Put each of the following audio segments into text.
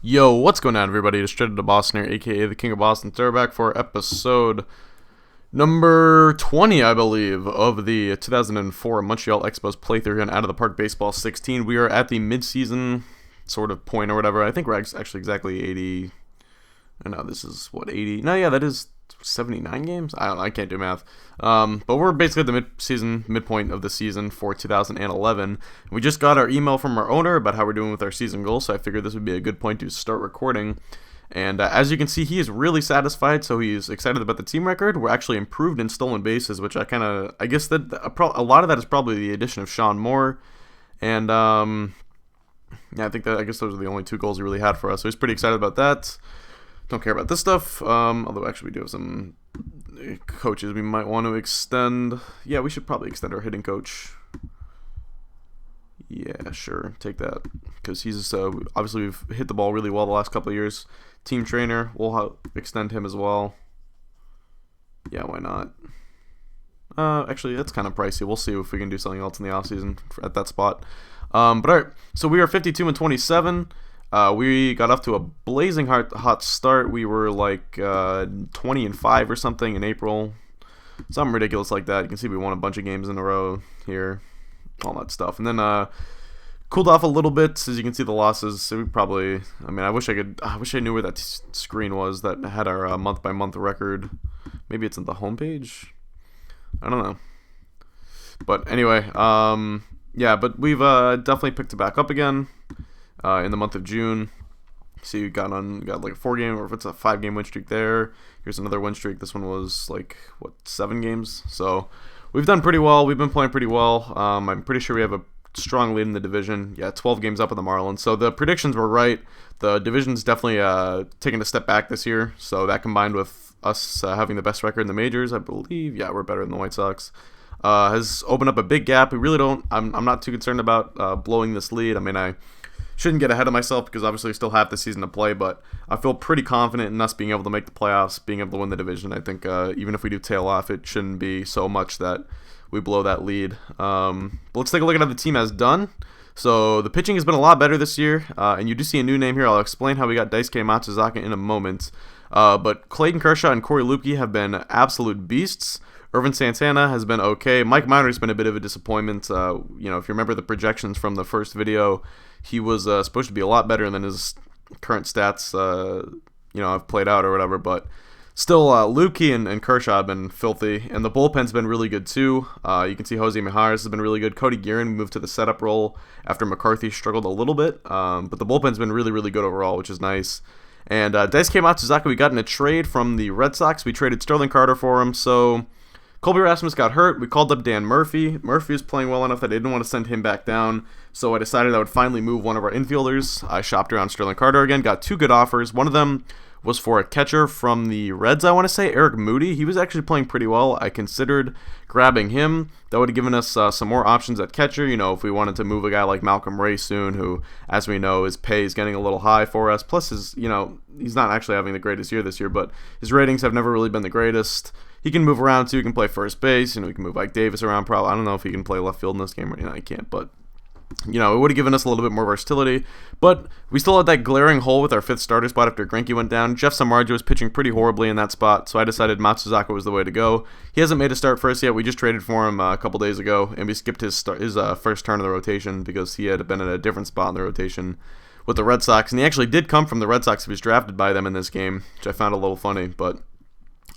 Yo, what's going on, everybody? It's Straight to Boston here, aka the King of Boston. They're back for episode number 20, I believe, of the 2004 Montreal Expos playthrough and Out of the Park Baseball 16. We are at the midseason sort of point or whatever. I think we're actually exactly 80. I know this is what, 80? No, yeah, that is 79 games. I don't know. I can't do math. But we're basically at the midpoint of the season for 2011. We just got our email from our owner about how we're doing with our season goals, so I figured this would be a good point to start recording. And as you can see, he is really satisfied, so he's excited about the team record. We're actually improved in stolen bases, which I guess that a lot of that is probably the addition of Sean Moore. And yeah, I guess those are the only two goals he really had for us. So he's pretty excited about that. Don't care about this stuff. Although actually we do have some coaches we might want to extend. Yeah, we should probably extend our hitting coach. Yeah, sure, take that, because he's obviously we've hit the ball really well the last couple of years. Team trainer, we'll extend him as well. Yeah, why not? Actually, that's kind of pricey. We'll see if we can do something else in the offseason at that spot. But alright, so we are 52 and 27. We got off to a blazing hot start. We were like 20 and 5 or something in April. Something ridiculous like that. You can see we won a bunch of games in a row here. All that stuff. And then cooled off a little bit. As you can see, the losses. So we probably, I wish I knew where that screen was that had our month by month record. Maybe it's on the homepage. I don't know. But anyway, yeah, but we've definitely picked it back up again. In the month of June. See, we got like a 4-game, or if it's a 5-game win streak there. Here's another win streak. This one was like, what, 7 games? So we've done pretty well. We've been playing pretty well. I'm pretty sure we have a strong lead in the division. Yeah, 12 games up on the Marlins. So the predictions were right. The division's definitely taking a step back this year. So that combined with us having the best record in the majors, I believe, yeah, we're better than the White Sox, has opened up a big gap. We really don't, I'm not too concerned about blowing this lead. I shouldn't get ahead of myself because obviously we still have the season to play, but I feel pretty confident in us being able to make the playoffs, being able to win the division. I think even if we do tail off, it shouldn't be so much that we blow that lead. But let's take a look at how the team has done. So the pitching has been a lot better this year, and you do see a new name here. I'll explain how we got Daisuke Matsuzaka in a moment. But Clayton Kershaw and Corey Lupke have been absolute beasts. Irvin Santana has been okay. Mike Minor's been a bit of a disappointment. If you remember the projections from the first video, he was supposed to be a lot better than his current stats, have played out or whatever. But still, Lukey and Kershaw have been filthy, and the bullpen's been really good too. You can see Jose Mijares has been really good. Cody Guerin moved to the setup role after McCarthy struggled a little bit, but the bullpen's been really, really good overall, which is nice. And Daisuke Matsuzaka, we got in a trade from the Red Sox. We traded Sterling Carter for him, so Colby Rasmus got hurt. We called up Dan Murphy. Murphy was playing well enough that I didn't want to send him back down, so I decided I would finally move one of our infielders. I shopped around Sterling Carter again, got 2 good offers. One of them was for a catcher from the Reds, I want to say, Eric Moody. He was actually playing pretty well. I considered grabbing him. That would have given us some more options at catcher, if we wanted to move a guy like Malcolm Ray soon, who, as we know, his pay is getting a little high for us. Plus, he's not actually having the greatest year this year, but his ratings have never really been the greatest. He can move around too. He can play first base. He can move Ike Davis around. Probably, I don't know if he can play left field in this game. He can't. But it would have given us a little bit more versatility. But we still had that glaring hole with our 5th starter spot after Greinke went down. Jeff Samardzija was pitching pretty horribly in that spot, so I decided Matsuzaka was the way to go. He hasn't made a start for us yet. We just traded for him a couple days ago, and we skipped his first turn of the rotation because he had been in a different spot in the rotation with the Red Sox, and he actually did come from the Red Sox. He was drafted by them in this game, which I found a little funny, but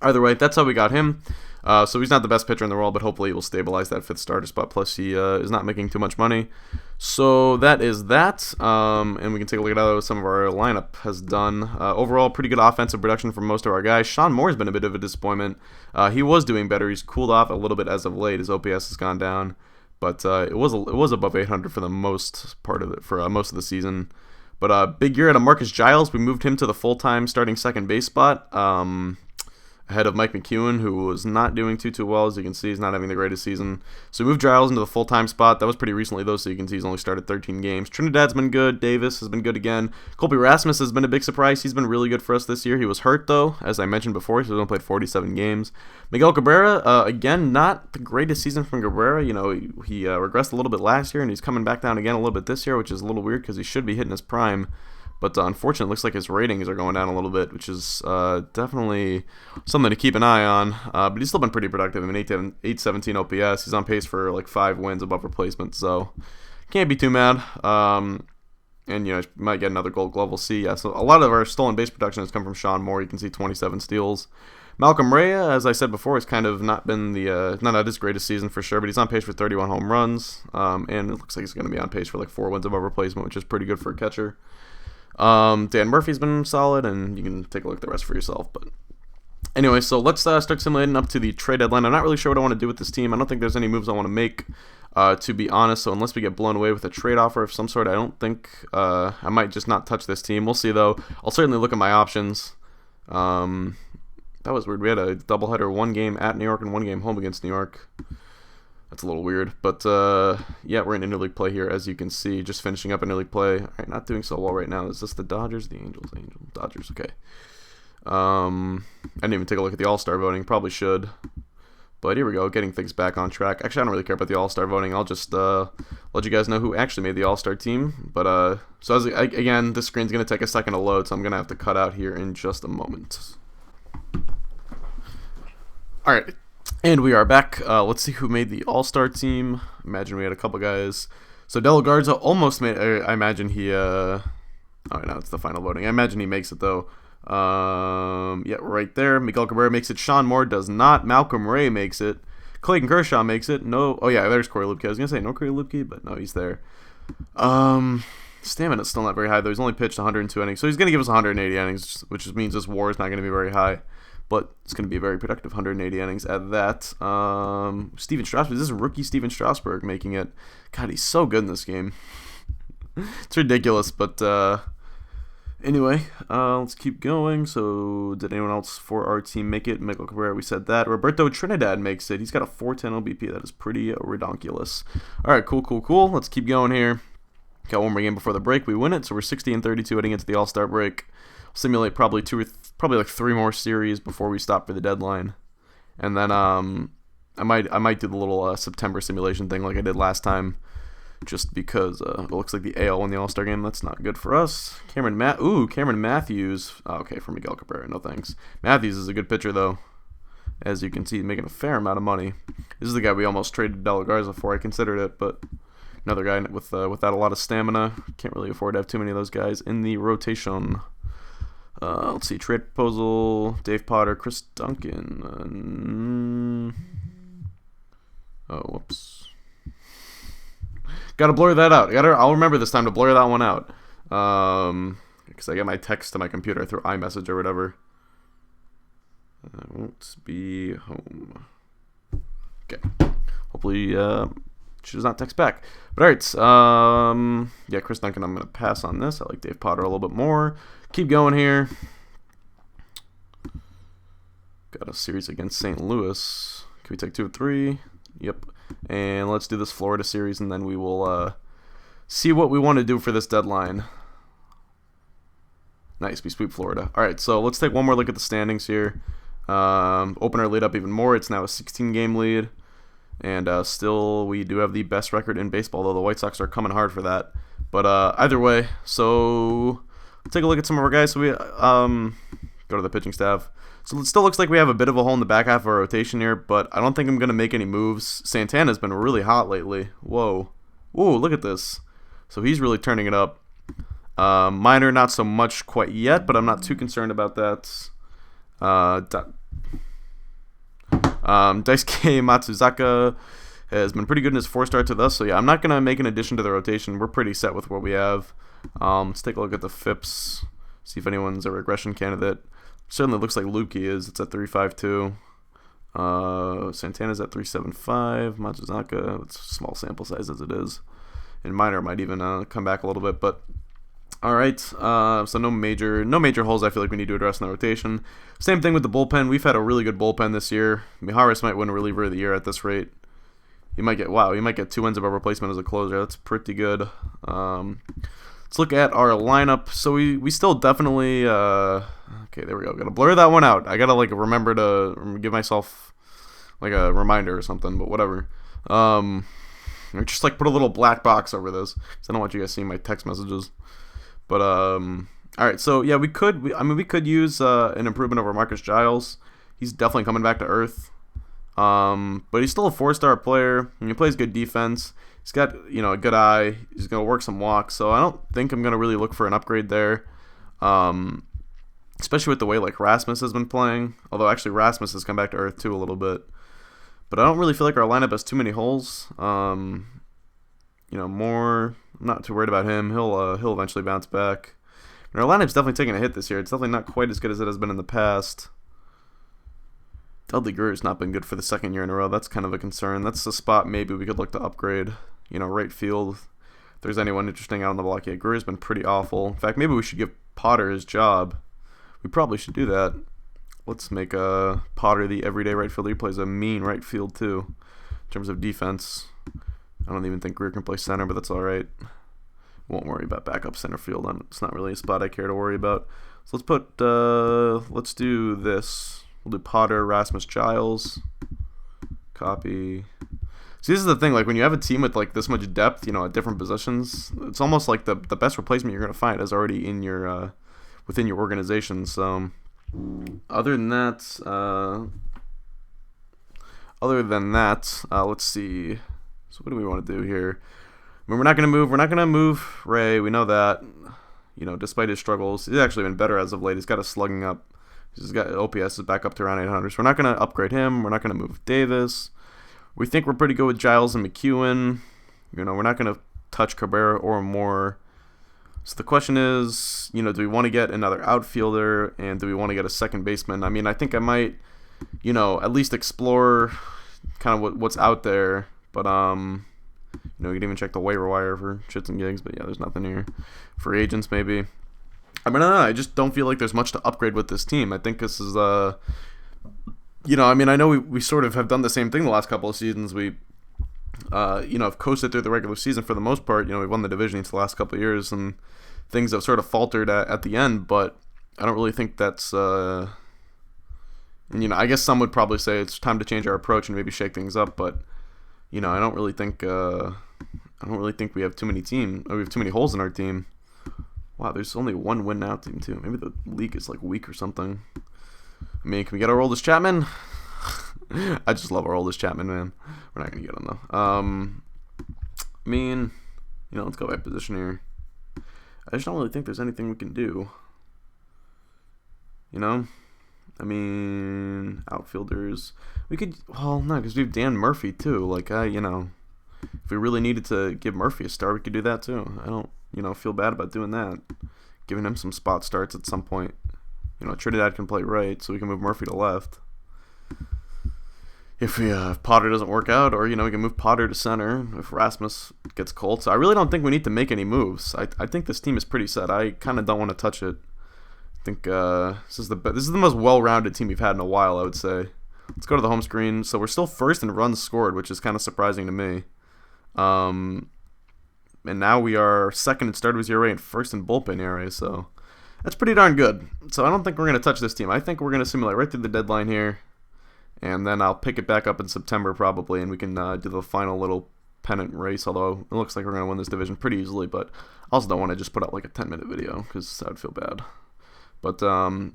either way, that's how we got him. So he's not the best pitcher in the world, but hopefully he will stabilize that 5th starter spot. Plus, he is not making too much money. So that is that. And we can take a look at how some of our lineup has done. Overall, pretty good offensive production from most of our guys. Sean Moore's been a bit of a disappointment. He was doing better. He's cooled off a little bit as of late. His OPS has gone down, but it was above 800 for the most part of it for most of the season. But big year out of Marcus Giles. We moved him to the full-time starting second base spot. Ahead of Mike McEwen, who was not doing too well. As you can see, he's not having the greatest season. So we moved Giles into the full-time spot. That was pretty recently, though, so you can see he's only started 13 games. Trinidad's been good. Davis has been good again. Colby Rasmus has been a big surprise. He's been really good for us this year. He was hurt, though, as I mentioned before. He's only played 47 games. Miguel Cabrera, again, not the greatest season from Cabrera. He regressed a little bit last year, and he's coming back down again a little bit this year, which is a little weird because he should be hitting his prime. But unfortunately, it looks like his ratings are going down a little bit, which is definitely something to keep an eye on. But he's still been pretty productive. I mean, 817 OPS. He's on pace for like 5 wins above replacement, so can't be too mad. And, you know, might get another Gold Glove. We'll see. Yeah, so a lot of our stolen base production has come from Sean Moore. You can see 27 steals. Malcolm Ray, as I said before, has kind of not been not had his greatest season for sure, but he's on pace for 31 home runs. And it looks like he's going to be on pace for like 4 wins above replacement, which is pretty good for a catcher. Dan Murphy's been solid, and you can take a look at the rest for yourself. But anyway, so let's start simulating up to the trade deadline. I'm not really sure what I want to do with this team. I don't think there's any moves I want to make, to be honest. So unless we get blown away with a trade offer of some sort, I don't think I might just not touch this team. We'll see, though. I'll certainly look at my options. That was weird. We had a doubleheader, 1 game at New York and 1 game home against New York. That's a little weird. But, yeah, we're in interleague play here, as you can see. Just finishing up interleague play. All right, not doing so well right now. Is this the Dodgers? The Angels? Dodgers, okay. I didn't even take a look at the All-Star voting. Probably should. But here we go, getting things back on track. Actually, I don't really care about the All-Star voting. I'll just let you guys know who actually made the All-Star team. But, so again, this screen's going to take a second to load, so I'm going to have to cut out here in just a moment. All right, and we are back. Let's see who made the All-Star team. Imagine we had a couple guys. So Del Garza almost made. I imagine he. Oh no, it's the final voting. I imagine he makes it though. Yeah, right there. Miguel Cabrera makes it. Sean Moore does not. Malcolm Ray makes it. Clayton Kershaw makes it. No. Oh yeah, there's Corey Lupke. I was gonna say no Corey Lupke, but no, he's there. Stamina's still not very high though. He's only pitched 102 innings, so he's gonna give us 180 innings, which means his WAR is not gonna be very high. But it's going to be a very productive 180 innings at that. Steven Strasburg. This is rookie Steven Strasburg making it. God, he's so good in this game. It's ridiculous, but anyway, let's keep going. So did anyone else for our team make it? Miguel Cabrera, we said that. Roberto Trinidad makes it. He's got a 410 OBP. That is pretty redonkulous. All right, cool. Let's keep going here. Got one more game before the break. We win it, so we're 60-32 heading into the All-Star break. Simulate probably like 3 more series before we stop for the deadline, and then I might do the little September simulation thing like I did last time, just because it looks like the AL won the All-Star game. That's not good for us. Cameron Matthews. Oh, okay, for Miguel Cabrera, no thanks. Matthews is a good pitcher though, as you can see, making a fair amount of money. This is the guy we almost traded Del Garza for. I considered it, but another guy without a lot of stamina. Can't really afford to have too many of those guys in the rotation. Let's see, trade proposal, Dave Potter, Chris Duncan. Oh, whoops. Gotta blur that out. I'll remember this time to blur that one out. Because I get my text to my computer through iMessage or whatever. I won't be home. Okay. Hopefully, she does not text back. But alright, yeah, Chris Duncan, I'm going to pass on this. I like Dave Potter a little bit more. Keep going here. Got a series against St. Louis. Can we take 2 of 3? Yep. And let's do this Florida series, and then we will see what we want to do for this deadline. Nice, we sweep Florida. Alright, so let's take one more look at the standings here. Open our lead up even more. It's now a 16-game lead. And still, we do have the best record in baseball, though the White Sox are coming hard for that. But either way, so take a look at some of our guys. So we go to the pitching staff. So it still looks like we have a bit of a hole in the back half of our rotation here, but I don't think I'm going to make any moves. Santana's been really hot lately. Whoa. Ooh, look at this. So he's really turning it up. Minor, not so much quite yet, but I'm not too concerned about that. Daisuke Matsuzaka has been pretty good in his 4-star to thus, so yeah, I'm not going to make an addition to the rotation. We're pretty set with what we have. Let's take a look at the FIPS, see if anyone's a regression candidate. Certainly looks like Lukey is. It's at 3.52. Santana's at 3.75. Matsuzaka, it's a small sample size as it is. And Minor might even come back a little bit, but alright, so no major holes I feel like we need to address in the rotation. Same thing with the bullpen. We've had a really good bullpen this year. Miharis might win reliever of the year at this rate. He might get 2 wins above replacement as a closer. That's pretty good. Let's look at our lineup. So we still definitely okay, there we go. Gotta blur that one out. I gotta like remember to give myself like a reminder or something, but whatever. Or just like put a little black box over this, because I don't want you guys seeing my text messages. But all right. So yeah, we could use an improvement over Marcus Giles. He's definitely coming back to earth. But he's still a 4-star player, and he plays good defense. He's got, a good eye. He's going to work some walks, so I don't think I'm going to really look for an upgrade there. Especially with the way, like, Rasmus has been playing. Although, actually, Rasmus has come back to earth, too, a little bit. But I don't really feel like our lineup has too many holes. I'm not too worried about him. He'll eventually bounce back. And our lineup's definitely taking a hit this year. It's definitely not quite as good as it has been in the past. Dudley Greer's not been good for the second year in a row. That's kind of a concern. That's the spot maybe we could look to upgrade. Right field. If there's anyone interesting out on the block, yeah, Greer's been pretty awful. In fact, maybe we should give Potter his job. We probably should do that. Let's make Potter the everyday right fielder. He plays a mean right field too, in terms of defense. I don't even think Greer can play center, but that's all right. Won't worry about backup center field. It's not really a spot I care to worry about. So let's do this. We'll do Potter, Rasmus, Giles. Copy. See, this is the thing. Like when you have a team with like this much depth, at different positions, it's almost like the best replacement you're gonna find is already in your within your organization. So, other than that, let's see. So what do we want to do here? I mean, we're not gonna move Ray. We know that. Despite his struggles, he's actually been better as of late. He's got a slugging up. He's got OPS is back up to around 800. So we're not gonna upgrade him. We're not gonna move Davis. We think we're pretty good with Giles and McEwen. We're not going to touch Cabrera or Moore. So the question is, do we want to get another outfielder and do we want to get a second baseman? I mean, I think I might, at least explore kind of what's out there. But, we can even check the waiver wire for shits and gigs. But, yeah, there's nothing here. Free agents, maybe. I mean, I don't know. I just don't feel like there's much to upgrade with this team. I think this is I know we sort of have done the same thing the last couple of seasons. We, have coasted through the regular season for the most part. We've won the division each the last couple of years, and things have sort of faltered at the end. But I don't really think that's, I guess some would probably say it's time to change our approach and maybe shake things up. But, I don't really think we have too many holes in our team. Wow, there's only one win now team too. Maybe the league is like weak or something. I mean, can we get our oldest Chapman? I just love our oldest Chapman, man. We're not going to get him, though. Let's go by position here. I just don't really think there's anything we can do. Outfielders. We could, no, because we have Dan Murphy, too. Like, if we really needed to give Murphy a start, we could do that, too. I don't, feel bad about doing that. Giving him some spot starts at some point. Trinidad can play right, so we can move Murphy to left. If Potter doesn't work out, or, we can move Potter to center if Rasmus gets cold. So I really don't think we need to make any moves. I think this team is pretty set. I kind of don't want to touch it. I think this is the most well-rounded team we've had in a while, I would say. Let's go to the home screen. So we're still first in runs scored, which is kind of surprising to me. And now we are second in starters ERA and first in bullpen ERA, so that's pretty darn good. So I don't think we're going to touch this team. I think we're going to simulate right through the deadline here. And then I'll pick it back up in September probably, and we can do the final little pennant race, although it looks like we're going to win this division pretty easily. But I also don't want to just put out like a 10-minute video because that would feel bad. But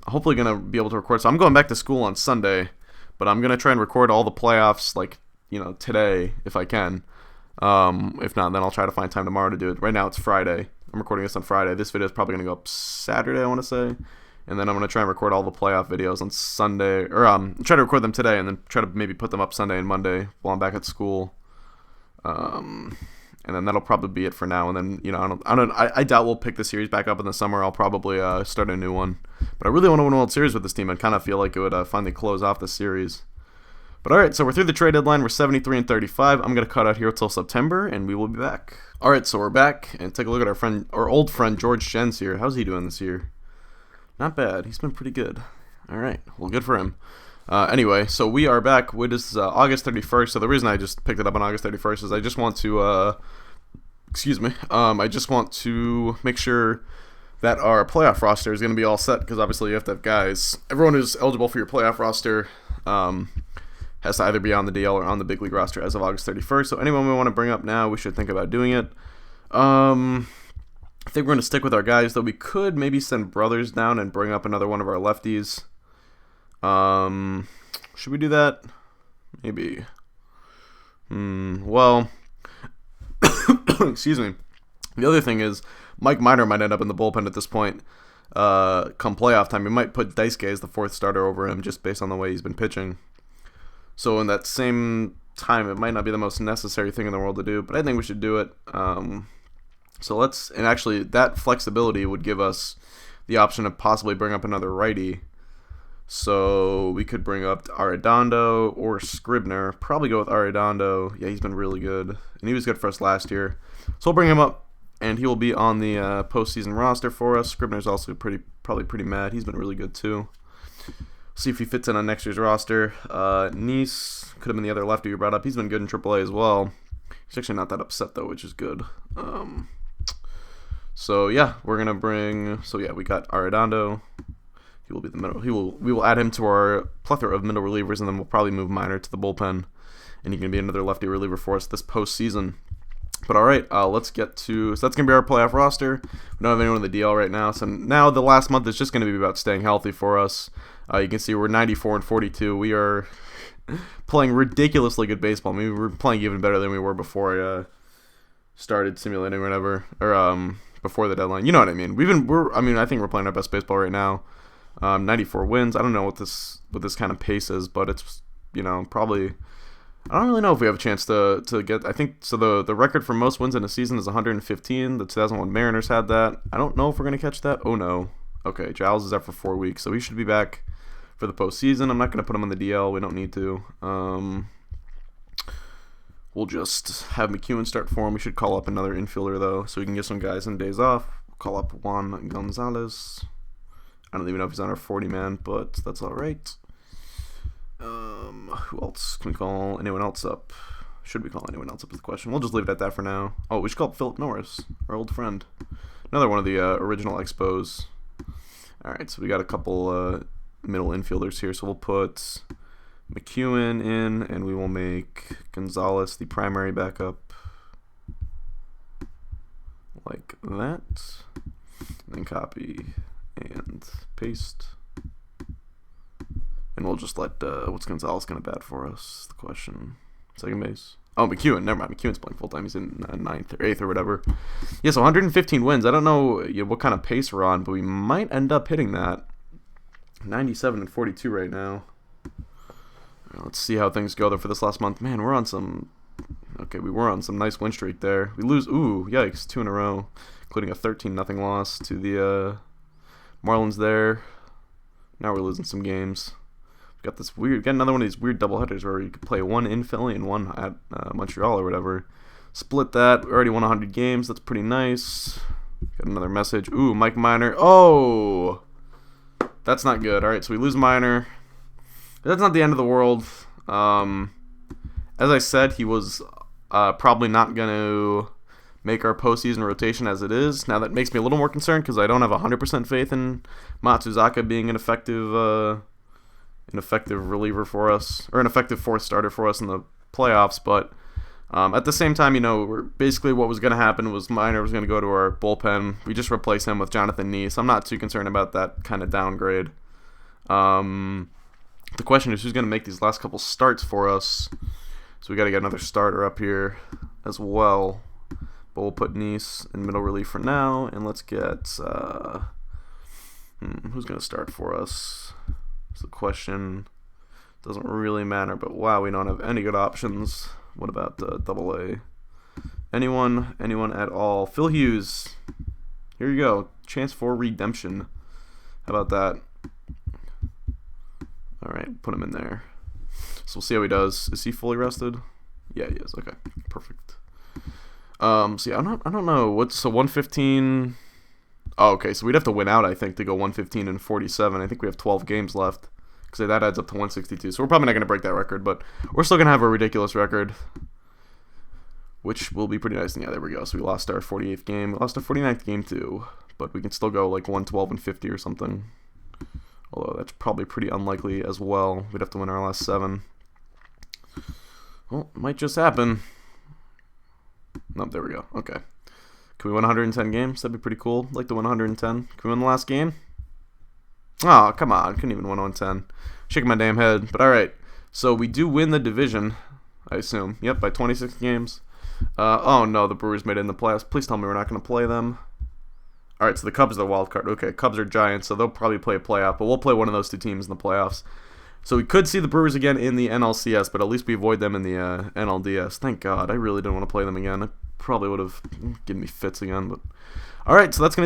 hopefully going to be able to record. So I'm going back to school on Sunday, but I'm going to try and record all the playoffs today if I can. If not, then I'll try to find time tomorrow to do it. Right now it's Friday. I'm recording this on Friday. This video is probably going to go up Saturday, I want to say. And then I'm going to try and record all the playoff videos on Sunday. Or try to record them today and then try to maybe put them up Sunday and Monday while I'm back at school. And then that'll probably be it for now. And then, I doubt we'll pick the series back up in the summer. I'll probably start a new one. But I really want to win a World Series with this team. I kind of feel like it would finally close off the series. But all right, so we're through the trade deadline. We're 73 and 35. I'm going to cut out here until September, and we will be back. All right, so we're back, and take a look at our old friend George Jens here. How's he doing this year? Not bad. He's been pretty good. All right, well, good for him. Anyway, so we are back. It is August 31st. So the reason I just picked it up on August 31st is I just want to, I just want to make sure that our playoff roster is going to be all set because obviously you have to have guys. Everyone who's eligible for your playoff roster has to either be on the DL or on the big league roster as of August 31st. So anyone we want to bring up now, we should think about doing it. I think we're going to stick with our guys, though we could maybe send Brothers down and bring up another one of our lefties. Should we do that? Maybe. Well, excuse me. The other thing is, Mike Minor might end up in the bullpen at this point. Come playoff time, we might put Daisuke as the 4th starter over him just based on the way he's been pitching. So in that same time, it might not be the most necessary thing in the world to do, but I think we should do it. And actually that flexibility would give us the option to possibly bring up another righty. So we could bring up Arredondo or Scribner. Probably go with Arredondo. Yeah, he's been really good, and he was good for us last year. So we'll bring him up, and he will be on the postseason roster for us. Scribner's also probably pretty mad. He's been really good too. See if he fits in on next year's roster. Nice could have been the other lefty you brought up. He's been good in AAA as well. He's actually not that upset though, which is good. So yeah, we're gonna bring. So yeah, we got Arredondo. He will be the middle. We will add him to our plethora of middle relievers, and then we'll probably move Minor to the bullpen, and he can be another lefty reliever for us this postseason. But all right, let's get to. So that's gonna be our playoff roster. We don't have anyone in the DL right now, so now the last month is just gonna be about staying healthy for us. You can see we're 94 and 42. We are playing ridiculously good baseball. I mean, we're playing even better than we were before I started simulating or whatever, or before the deadline. You know what I mean? I think we're playing our best baseball right now. 94 wins. I don't know what this kind of pace is, but it's probably. I don't really know if we have a chance to get. I think so. The record for most wins in a season is 115. The 2001 Mariners had that. I don't know if we're gonna catch that. Oh no. Okay, Giles is out for 4 weeks, so he should be back for the postseason. I'm not gonna put him on the DL. We don't need to. We'll just have McEwen start for him. We should call up another infielder though, so we can get some guys on days off. We'll call up Juan Gonzalez. I don't even know if he's on our 40-man, but that's all right. Who else? Can we call anyone else up? Should we call anyone else up is the question. We'll just leave it at that for now. Oh, we should call up Philip Norris, our old friend. Another one of the original Expos. All right, so we got a couple middle infielders here. So we'll put McEwen in, and we will make Gonzalez the primary backup. Like that. And then copy and paste. And we'll just let, what's Gonzalez going to bat for us? The question. Second base. Oh, McEwen. Never mind. McEwen's playing full-time. He's in 9th or 8th or whatever. Yeah, so 115 wins. I don't know what kind of pace we're on, but we might end up hitting that. 97 and 42 right now. Let's see how things go, though, for this last month. Man, we're on some... Okay, we were on some nice win streak there. We lose... Ooh, yikes. 2 in a row, including a 13-0 loss to the Marlins there. Now we're losing some games. Got this weird, got another one of these weird doubleheaders where you could play one in Philly and one at Montreal or whatever. Split that. We already won 100 games. That's pretty nice. Got another message. Ooh, Mike Minor. Oh, that's not good. All right, so we lose Minor. That's not the end of the world. As I said, he was probably not going to make our postseason rotation as it is. Now that makes me a little more concerned because I don't have 100% faith in Matsuzaka being an effective reliever for us, or an effective 4th starter for us in the playoffs. But at the same time, we're basically what was going to happen was Minor was going to go to our bullpen. We just replace him with Jonathan Nee, so I'm not too concerned about that kind of downgrade. The question is who's going to make these last couple starts for us. So we got to get another starter up here as well. But we'll put Nice in middle relief for now, and let's get who's going to start for us. So the question doesn't really matter, but wow, we don't have any good options. What about AA? Anyone at all? Phil Hughes. Here you go. Chance for redemption. How about that? All right, put him in there. So we'll see how he does. Is he fully rested? Yeah, he is. Okay, perfect. See, I don't know. What's 115? Oh, okay, so we'd have to win out, I think, to go 115 and 47. I think we have 12 games left, because that adds up to 162. So we're probably not going to break that record, but we're still going to have a ridiculous record, which will be pretty nice. And yeah, there we go. So we lost our 48th game. We lost our 49th game, too, but we can still go like 112 and 50 or something. Although that's probably pretty unlikely as well. We'd have to win our last 7. Well, might just happen. Nope, there we go. Okay. Can we win 110 games? That'd be pretty cool. I'd like to win 110. Can we win the last game? Oh, come on. Couldn't even win 110. Shaking my damn head. But alright. So we do win the division, I assume. Yep, by 26 games. Oh no, the Brewers made it in the playoffs. Please tell me we're not going to play them. Alright, so the Cubs are the wild card. Okay, Cubs are Giants, so they'll probably play a playoff. But we'll play one of those two teams in the playoffs. So we could see the Brewers again in the NLCS, but at least we avoid them in the NLDS. Thank God. I really didn't want to play them again. It probably would have given me fits again. But alright, so that's going to do it.